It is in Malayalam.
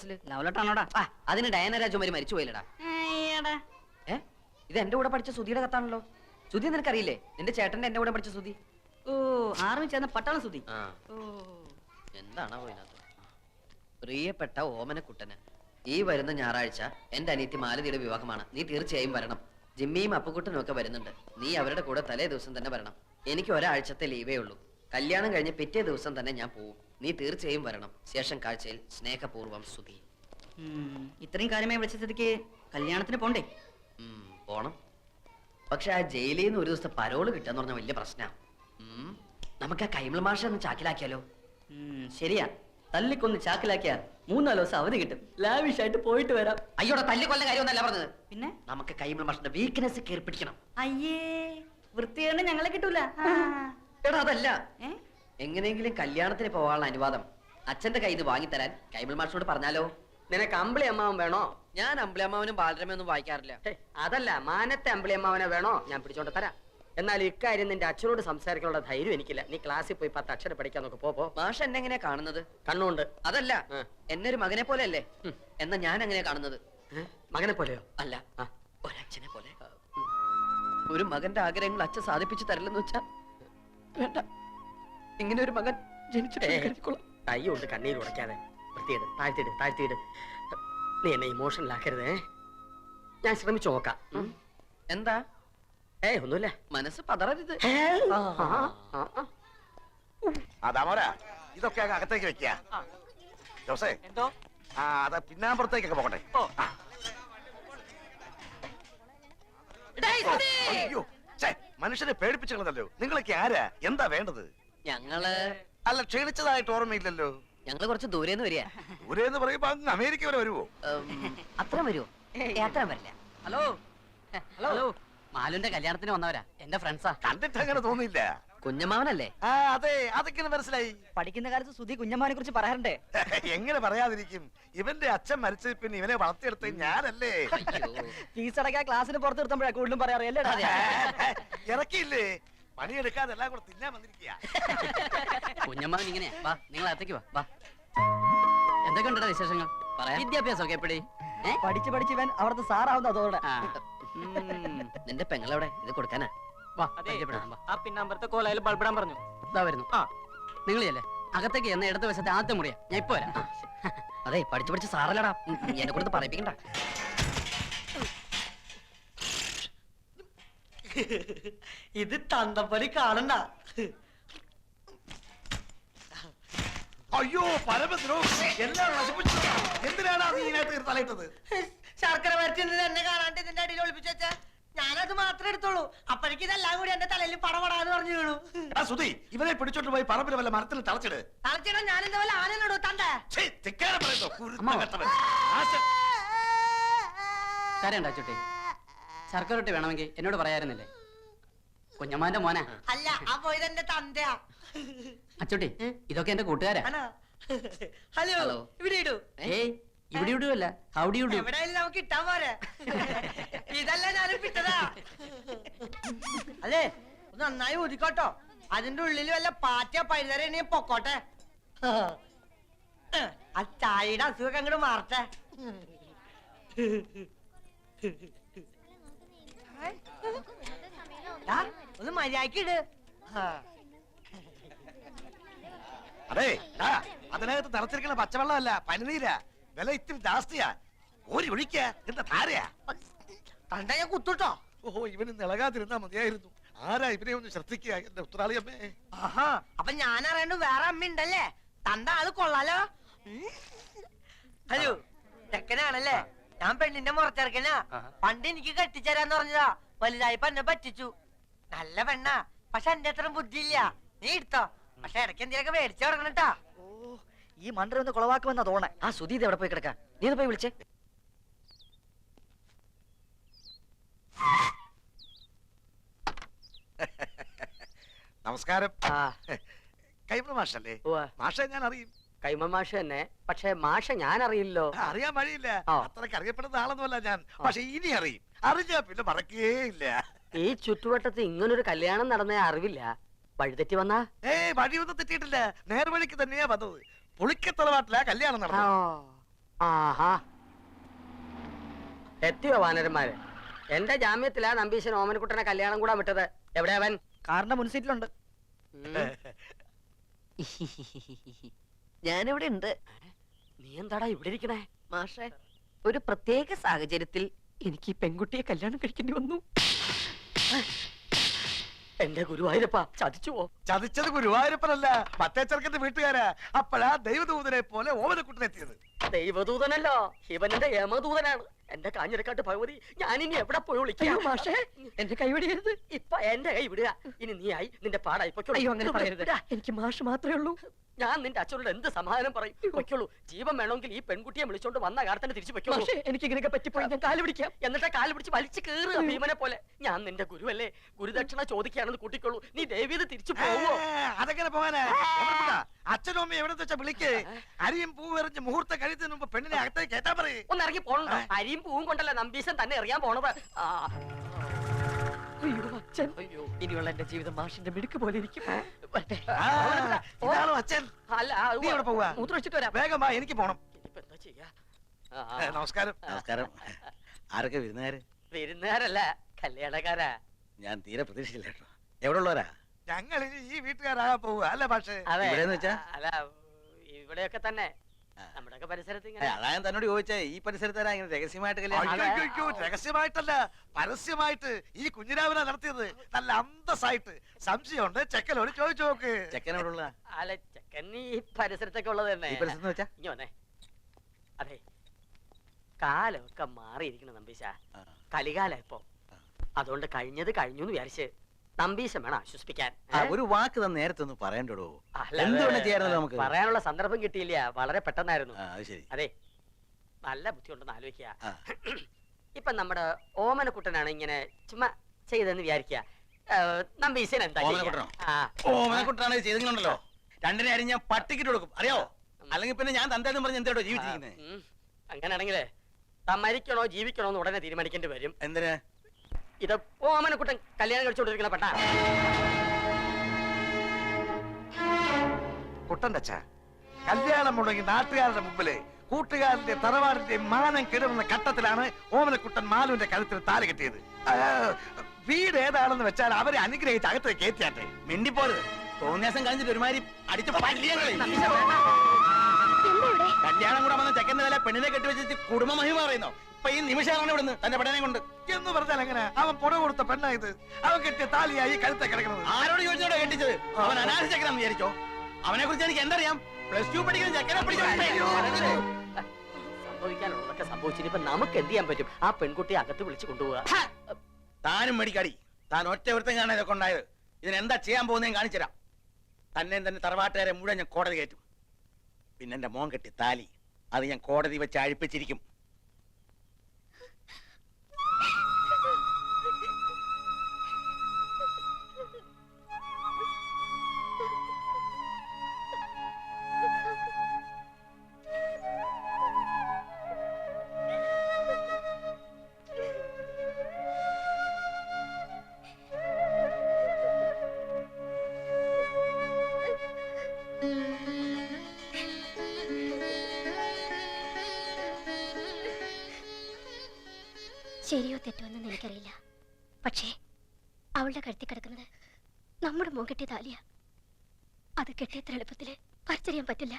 കേസില്? ലവ് ലെറ്റർ ആണോടാ? അതിന് ഡയന രാജകുമാരി മരിച്ചു പോയില്ലടാ. ഇത് എന്റെ കൂടെ പഠിച്ച സുധിയുടെ കത്താണല്ലോ. സുധി നിനക്കറിയില്ലേ? നിന്റെ ചേട്ടന്റെ എന്റെ കൂടെ പഠിച്ച സുധി. ഓ, ആർമി ചേർന്ന പട്ടാള സുധി. എന്താണോ ഇതിനകത്ത്? പ്രിയപ്പെട്ട ഓമനക്കുട്ടന്, ഈ വരുന്ന ഞായറാഴ്ച എന്റെ അനിയത്തി മാലതിയുടെ വിവാഹമാണ്. നീ തീർച്ചയായും വരണം. ജിമ്മിയും അപ്പുക്കുട്ടനും ഒക്കെ വരുന്നുണ്ട്. നീ അവരുടെ കൂടെ തലേ ദിവസം തന്നെ വരണം. എനിക്ക് ഒരാഴ്ചത്തെ ലീവേ ഉള്ളൂ. കല്യാണം കഴിഞ്ഞ് പിറ്റേ ദിവസം തന്നെ ഞാൻ പോവും. നീ തീർച്ചയായും വരണം. ശേഷം കാഴ്ചയിൽ സ്നേഹപൂർവ്വം സുധി. ഇത്രയും കാര്യമായി വിളിച്ച സ്ഥിതിക്ക് കല്യാണത്തിന് പോണ്ടേ? പോണം. പക്ഷെ ആ ജയിലിൽ നിന്ന് ഒരു ദിവസത്തെ പരോള് കിട്ടാന്ന് പറഞ്ഞ വലിയ പ്രശ്നമാണ്. നമുക്ക് ആ കൈമൾ മാഷ ഒന്ന് ചാക്കിലാക്കിയാലോ? ശരിയാ, തല്ലിക്കൊന്ന് ചാക്കിലാക്കിയാ 3-4 ദിവസം അവധി കിട്ടും. ലാവിഷായിട്ട് പോയിട്ട് വരാം. അയ്യോടെ തല്ലിക്കൊല്ല കാര്യമൊന്നല്ല പറഞ്ഞത്. പിന്നെ നമുക്ക് കൈമൾ മാഷിന്റെ വീക്ക്നെസ് കയറി പിടിക്കണം. അയ്യേ, വൃത്തികേട് ഞങ്ങളെ കിട്ടൂല. എടാ അതല്ല, എങ്ങനെയെങ്കിലും കല്യാണത്തിന് പോകാനുള്ള അനുവാദം അച്ഛന്റെ കയ്യിൽ നിന്ന് വാങ്ങിത്തരാൻ കൈമൾ മാഷിനോട് പറഞ്ഞാലോ? നിനക്ക് അമ്പിളി അമ്മാവൻ വേണോ? ഞാൻ അമ്പിളിയമ്മാവനും ബാലരമയൊന്നും വായിക്കാറില്ല. അതല്ല, മാനത്തെ അമ്പിളി അമ്മാവനെ വേണോ? ഞാൻ പിടിച്ചോണ്ട് തരാം. എന്നാൽ ഇക്കാര്യം നിന്റെ അച്ഛനോട് സംസാരിക്കാനുള്ള ധൈര്യം എനിക്കില്ല. നീ ക്ലാസ്സിൽ പോയി 10 അക്ഷരം പഠിക്കാൻ നോക്ക്. പോ. മാഷ് എന്നെ എങ്ങനെയാ കാണുന്നത്? കണ്ണുണ്ട്. അതല്ല, എന്നെ ഒരു മകനെ പോലെ അല്ലേ? എന്നാ ഞാൻ എങ്ങനെയാ കാണുന്നത്? മകനെ പോലെയോ? അല്ല, ഒരച്ഛനെ പോലെ. ഒരു മകന്റെ ആഗ്രഹങ്ങൾ അച്ഛൻ സാധിപ്പിച്ചു തരില്ലെന്ന് വെച്ചാ വേണ്ട. ഇങ്ങനെ ഒരു മകൻ ജനിച്ചിട്ട് കൈ കൊണ്ട് കണ്ണീര് ഉടയ്ക്കാതെ വൃത്തിയിട്. താഴ്ത്തിയിട്. നീ എന്നെ ഇമോഷണൽ ആക്കരുതേ. ഞാൻ ശ്രമിച്ചു നോക്കാം. എന്താ? ഒന്നുമില്ല. മനസ്സ് പതറരുത്. ഇതൊക്കെ അകത്തേക്ക് വെക്കുക. ജോസേ, എന്തോ അത് പിന്നാമ്പുറത്തേക്കൊക്കെ പോകട്ടെ. അയ്യോ, മനുഷ്യനെ പേടിപ്പിച്ചല്ലോ. നിങ്ങളൊക്കെ ആരാ? എന്താ വേണ്ടത്? ഞങ്ങള് അല്ല, ക്ഷണിച്ചതായിട്ട് ഓർമ്മയില്ലല്ലോ. ഞങ്ങള് കുറച്ച് ദൂരേന്ന് വരിക. ദൂരേന്ന് പറയുമ്പോ അങ്ങ് അമേരിക്ക വരെ വരുവോ? അത്ര വരുമോ? യാത്ര വരില്ല. ഹലോ, മാലുന്റെ കല്യാണത്തിന് വന്നവരാ, എന്റെ ഫ്രണ്ട്സാ. കണ്ടിട്ട് അങ്ങനെ തോന്നിയില്ല. കുഞ്ഞമ്മാവനല്ലേ? അതെ, അതൊക്കെ മനസ്സിലായി. പഠിക്കുന്ന കാലത്ത് സുധി കുഞ്ഞമ്മാനെ കുറിച്ച് പറയാറുണ്ടേ. എങ്ങനെ പറയാതിരിക്കും? ഇവന്റെ അച്ഛൻ മരിച്ചത് പിന്നെ ഇവനെ വളർത്തിയെടുത്ത ഞാനല്ലേ. ഫീസ് അടക്കാൻ ക്ലാസ്സിന് പുറത്ത് നിർത്തുമ്പോഴാ കൂടുതലും പറയാറില്ലേ? ഇറക്കിയില്ലേ? പണിയെടുക്കാതെ എല്ലാം കൂടെ തിന്നാൻ വന്നിരിക്കുക. കുഞ്ഞമ്മാവൻ ഇങ്ങനെയാ. വാ, നിങ്ങൾ അകത്തേക്ക് വാ. എന്തൊക്കെ ഉണ്ടോ വിശേഷങ്ങൾ? വിദ്യാഭ്യാസമൊക്കെ എപ്പടി? പഠിച്ച് ഇവൻ അവിടുത്തെ സാറാവുന്ന അതോടെ. നിന്റെ പെങ്ങളെവിടെ? ഇത് കൊടുക്കാനാ? പിന്നമ്പറത്തെ കോലയിൽ ബൾബിടാൻ പറഞ്ഞു. ഇതാ വരുന്നു. നിങ്ങളല്ലേ അകത്തേക്ക് എന്ന ഇടത് വശത്തെ ആദ്യത്തെ മുറിയാ. ഞാൻ ഇപ്പൊ വരാം. അതെ, പഠിച്ച് സാറല്ലടാ. എന്നെ കൊടുത്ത് പറയിപ്പിക്കണ്ട. ഇത് തന്തപ്പടി കാണണ്ട. അയ്യോ, പരമദ്രോ, എല്ലാം നശിപ്പിച്ചു. എന്തിനാണ് നീ ഇതിനകത്ത് തലയിട്ടത്? ശർക്കര വരട്ടി എന്നെ കാണാണ്ട് ഇതിന്റെ അടിയിൽ ഒളിപ്പിച്ചു വെച്ചാ ഞാനത് മാത്രമേ എടുത്തോളൂ. അപ്പോഴേക്കും ഇതെല്ലാം കൂടി എന്റെ തലയിൽ പടപടാന്ന് പറഞ്ഞു വീണു. സുധി, ഇവനെ പിടിച്ചോട്ട് പോയി പറമ്പിൽ വല്ല മരത്തിൽ തളച്ചിട്. തളച്ചിടാൻ ഞാൻ എന്താ വല്ല ആനോടോ തന്റെ കാര്യണ്ടാച്ചോട്ടെ. ശർക്കര റൊട്ടി വേണമെങ്കിൽ എന്നോട് പറയാറുന്നില്ലേ? കുഞ്ഞമ്മാന്റെ മോനാ. അല്ല, ആ പോയത് എന്റെ തന്തയാ. അച്ചോട്ടി, ഇതൊക്കെ എന്റെ കൂട്ടുകാരാ. ഹലോ, ഇവിടെ ഇടൂ. ഇവിടെ ഇടുവല്ല, ഹൗഡി ഇടൂ. എവിടെയായാലും നമുക്ക് ഇട്ടാ പോരെ. ഇതല്ല ഞാനും പിട്ടതാ. അല്ലേ, നന്നായി ഊതിക്കോട്ടോ. അതിന്റെ ഉള്ളിൽ വല്ല പാറ്റ പഴുതര പൊക്കോട്ടെ. ആ ചായയുടെ അസുഖം അങ്ങോട്ട് മാറട്ടെ. ഒന്ന് മര്യാദക്ക് ഇട്. അതെ, അതിനകത്ത് നിറച്ചിരിക്കുന്ന പച്ചവെള്ളമല്ല, പനിനീരാ. വില ഇത്തിരി ജാസ്തിയാ. ഓരി ഒഴിക്ക. എന്താ ധാരയാ? തണ്ട ഞാൻ കുത്തുട്ടോ. ഇവന് നിളകാതിരുന്നാ മതിയായിരുന്നു. ആരാ ഇവനെ ഒന്ന് ശ്രദ്ധിക്കുക, എന്റെ ഉത്തരാളി അമ്മേ. ആഹാ, അപ്പൊ ഞാൻ അറിയണ്ട വേറെ അമ്മ ഉണ്ടല്ലേ? തണ്ട ആള് കൊള്ളാലോ. ഹലോ, ചെക്കനാണല്ലേ? ഞാൻ പെണ്ണിന്റെ മുറച്ചെറുക്കനാ. പണ്ട് എനിക്ക് കെട്ടിച്ചേരാന്ന് പറഞ്ഞതാ. വലുതായിപ്പോ എന്നെ പറ്റിച്ചു. നല്ല പെണ്ണാ, പക്ഷെ എന്റെ അത്ര ബുദ്ധിയില്ല. നീ എടുത്തോ, പക്ഷെ ഇടയ്ക്ക് എന്തെങ്കിലുമൊക്കെ മേടിച്ചു തുടങ്ങണട്ടാ. ഈ മണ്ടർ ഒന്ന് കുളവാക്കുമെന്നാ തോന്നേ. ആ സുധി എവിടെ പോയി കിടക്കാ? നീ ഒന്ന് പോയി വിളിച്ചേ. നമസ്കാരം. കൈമ മാഷല്ലേ? മാഷെ ഞാൻ അറിയും. കൈമ മാഷ തന്നെ, പക്ഷെ മാഷ ഞാൻ അറിയില്ലോ. അറിയാൻ വഴിയില്ല. അത്രക്ക് അറിയപ്പെടുന്ന ആളൊന്നുമല്ല ഞാൻ. പക്ഷെ ഇനി അറിയും. അറിഞ്ഞാ പിന്നെ മറക്കേ ഇല്ല. ഈ ചുറ്റുവട്ടത്ത് ഇങ്ങനൊരു കല്യാണം നടന്ന അറിവില്ല. വഴിതെറ്റി വന്നാ? വഴിയൊന്നും തെറ്റിയിട്ടില്ല. നേർവഴിക്ക് തന്നെയാ വന്നത്. പുളിക്കത്തറവാട്ടിലാ കല്യാണം നടന്നത്. ആഹാ, എത്തിയോ വാനരന്മാര്? എന്റെ ജാമ്യത്തിലാ നമ്പീശൻ ഓമനക്കുട്ടനെ കല്യാണം കൂടാൻ വിട്ടത്. എവിടെയാ അവൻ? കാറിന്റെ മുൻസീറ്റിലുണ്ട്. ഞാനിവിടെ ഉണ്ട്. നീ എന്താടാ ഇവിടെ ഇരിക്കണേ? മാഷെ, ഒരു പ്രത്യേക സാഹചര്യത്തിൽ എനിക്ക് ഈ പെൺകുട്ടിയെ കല്യാണം കഴിക്കേണ്ടി വന്നു. എന്റെ ഗുരുവായൂരപ്പ, ചതിച്ചുവോ? ചതിച്ചത് ഗുരുവായൂരപ്പനല്ല, മറ്റേ ചെറുക്കന്റെ വീട്ടുകാരാ. അപ്പോഴാ ദൈവദൂതനെ പോലെ ഓമനക്കുട്ടനെത്തിയത്. ദൈവദൂതനല്ലോ, ഇവനെന്റെ യമദൂതനാണ്. എന്റെ കാഞ്ഞിരക്കാട്ട് ഭഗവതി, ഞാനിനി എവിടെ പോയി വിളിക്കാം? മാഷെ, എന്റെ കൈവിടിയരുത്. ഇപ്പൊ എന്റെ കൈ വിടുക. ഇനി നീ ആയി, നിന്റെ പാടായി പൊയ്ക്കോളൂ. അയ്യോ, അങ്ങനെ പറയരുത്. എനിക്ക് മാഷ് മാത്രമേ ഉള്ളൂ. ഞാൻ നിന്റെ അച്ഛനോട് എന്ത് സമാധാനം പറയും? പൊയ്ക്കോളൂ. ജീവൻ വേണമെങ്കിൽ ഈ പെൺകുട്ടിയെ വിളിച്ചോണ്ട് വന്ന കാലത്തിന് തിരിച്ചു പൊയ്ക്കോളൂ. മാഷെ, എനിക്ക് ഇങ്ങനെയൊക്കെ പറ്റിപ്പോയി. ഞാൻ കാല് പിടിക്കാം. എന്നിട്ട് കാല് പിടിച്ച് വലിച്ചു കീറുക ഭീമനെ പോലെ. ഞാൻ നിന്റെ ഗുരുവല്ലേ, ഗുരുദക്ഷിണ ചോദിക്കുകയാണെന്ന് കൂട്ടിക്കോളൂ. നീ ദേവിയത് തിരിച്ചു പോവോ? അതെങ്ങനെ പോവാനാ? അച്ഛനും അമ്മയും എവിടെ വെച്ചാ വിളിക്ക്. അരിയും പൂവും എറിഞ്ഞ് മുഹൂർത്തം കഴിയുന്നതിന് മുമ്പ് പെണ്ണിനെ അകത്തേക്ക് കേട്ടാ പറയേ. ഒന്ന് ഇറങ്ങി പോണോ? അരിയും പൂവും കൊണ്ടല്ല നമ്പീശൻ തന്നെ എറിയാൻ പോണത്. അയ്യോ അച്ഛൻ, ഇനിയുള്ള എന്റെ ജീവിതം മാഷിന്റെ മിടുക്ക് പോലെ ഇരിക്കും. വരട്ടെ. ഇതാണോ അച്ഛൻ? അല്ല, നീ എവിടെ പോവാ? മൂത്രം വെച്ചിട്ട് വരാം. വേഗം വാ, എനിക്ക് പോണം. ഇനിയിപ്പോ എന്താ ചെയ്യാ? നമസ്കാരം. നമസ്കാരം. ആരൊക്കെ വരുന്നേര്? വിരുന്നുകാരല്ല, കല്യാണക്കാരാ. ഞാൻ തീരെ പ്രതീക്ഷിച്ചില്ല കേട്ടോ. എവിടെ ഉള്ളവരാ? ഞങ്ങൾ ഇനി ഈ വീട്ടുകാരാകാൻ പോവുക അല്ലേ പക്ഷേ? അതെ, ഇവിടെന്ന് വെച്ചാ? അല്ല, ഇവിടെയൊക്കെ തന്നെ നമ്മുടെയൊക്കെ പരിസരത്ത് ഇങ്ങനെ. അതാ ഞാൻ തന്നോട് ചോദിച്ചേ, ഈ പരിസരത്താരാ ഇങ്ങനെ രഹസ്യമായിട്ട് കല്യാണം? അയ്യോ, രഹസ്യമായിട്ടല്ല, പരസ്യമായിട്ട് ഈ കുഞ്ഞിരാവിനെ നടത്തിയത്. നല്ല അന്തസ്സായിട്ട്. സംശയമുണ്ട്, ചെക്കലോട് ചോദിച്ചു നോക്ക്. ചെക്കൻ എവിടെ ഉള്ള? അല്ല, ചെക്കൻ ഈ പരിസരത്തൊക്കെ ഉള്ളത് തന്നെ. ഈ പരിസരത്ത് വെച്ചാ? ഇനി വന്നേ. അതെ, കാലമൊക്കെ മാറിയിരിക്കണം നമ്പീശ. കലികാല ഇപ്പൊ. അതുകൊണ്ട് കഴിഞ്ഞത് കഴിഞ്ഞു എന്ന് വിചാരിച്ച് നമ്പീശം വേണം ആശ്വസിപ്പിക്കാൻ. ഒരു വാക്ക് തന്നെ നേരത്തെ ഒന്ന് പറയണ്ടോ? അല്ല, എന്തുകൊണ്ട് ചെയ്യാറുണ്ട് നമുക്ക്? പറയാനുള്ള സന്ദർഭം കിട്ടിയില്ല, വളരെ പെട്ടെന്നായിരുന്നു. അത് ശരി. അതെ, നല്ല ബുദ്ധി ഉണ്ടെന്ന് ആലോചിക്കുക. ആ. ഇപ്പൊ നമ്മുടെ ഓമനക്കുട്ടനാണ് ഇങ്ങനെ ചുമ്മാ ചെയ്തെന്ന് വിചാരിക്കുക. നമ്പീശൻ എന്താ ചെയ്യുക? ഓമനക്കുട്ടനോ? ആ. ഓമനക്കുട്ടനാണ് ചെയ്തിട്ടുണ്ടല്ലോ. രണ്ടിനെ അരി ഞാൻ പട്ടിക്കിട്ട് കൊടുക്കും, അറിയോ? അല്ലെങ്കിൽ പിന്നെ ഞാൻ തന്തേന്ന് പറഞ്ഞ് എന്തോ ജീവിച്ചിരിക്കുന്നത്. അങ്ങനെയാണെങ്കിലേ താൻ മരിക്കണോ ജീവിക്കണോ എന്ന് ഉടനെ തീരുമാനിക്കേണ്ടി വരും. എന്തിനാ? ഇത് ഓമനക്കുട്ടൻ കല്യാണം കഴിച്ചുകൊണ്ടിരിക്കുന്ന പെട്ട കുട്ടന്റെ അച്ഛ, കല്യാണം മുടങ്ങി നാട്ടുകാരുടെ മുമ്പില് കൂട്ടുകാരന്റെ തറവാടിന്റെ മാനം കെടുന്ന ഘട്ടത്തിലാണ് ഓമനക്കുട്ടൻ മാലുവിന്റെ കഴുത്തിൽ താലി കെട്ടിയത്. വീട് ഏതാണെന്ന് വെച്ചാൽ അവരെ അനുഗ്രഹിച്ച് അകത്തേക്ക് കയറ്റിയാട്ടെ. മിണ്ടിപ്പോരുത്. തോന്നിയാസം കഴിഞ്ഞിട്ട് ഒരുമാതിരി അടിച്ച് കല്യാണം കൂടെ വന്ന ചെക്കന്റെ തല പെണ്ണിനെ കെട്ടിവെച്ചിട്ട് കുടുംബ മഹിമ പറയുന്നോ? ഇപ്പൊ ഈ നിമിഷമാണ് ഇവിടുന്ന് തന്റെ പെടനെ കൊണ്ട് എന്ന് പറഞ്ഞാൽ എങ്ങനെ? അവൻ പുറ കൊടുത്ത പെണ്ണായത്. അവൻ കെട്ടിയ താലിയായി കഴുത്തെ കിടക്കുന്നത്. ആരോട് ചോദിച്ചോടെ കെട്ടിച്ചത്? അവൻ അനാഥ ചെക്കനാന്ന് വിചാരിച്ചോ? അവനെ കുറിച്ച് എനിക്ക് എന്തറിയാം? +2 പഠിക്കുന്ന ചെക്കനെ സംഭവിക്കാനുള്ളതൊക്കെ സംഭവിച്ചിട്ട് ഇപ്പൊ നമുക്ക് എന്ത് ചെയ്യാൻ പറ്റും? ആ പെൺകുട്ടിയെ അകത്ത് വിളിച്ചു കൊണ്ടുപോവുക. താനും മേടിക്കാടി. താൻ ഒറ്റ ഒരുത്തം കാണാൻ ഇതൊക്കെ ഉണ്ടായത്. ഇതിനെന്താ ചെയ്യാൻ പോകുന്നതെന്ന് കാണിച്ചുതരാം. തന്നെ തന്നെ തറവാട്ടുകാരെ മുഴുവൻ ഞാൻ കോടതി കയറ്റും. പിന്നെ എന്റെ മോൻ കെട്ടി താലി അത് ഞാൻ കോടതി വെച്ച് അഴിപ്പിച്ചിരിക്കും. ശരിയോ തെറ്റോ എന്ന് എനിക്കറിയില്ല. പക്ഷേ അവളുടെ കഴുത്തി കിടക്കുന്നത് നമ്മുടെ മോൻ കെട്ടിയ താലിയ. അത് കെട്ടിയത്ര എളുപ്പത്തില് പറിച്ചറിയാൻ പറ്റില്ല.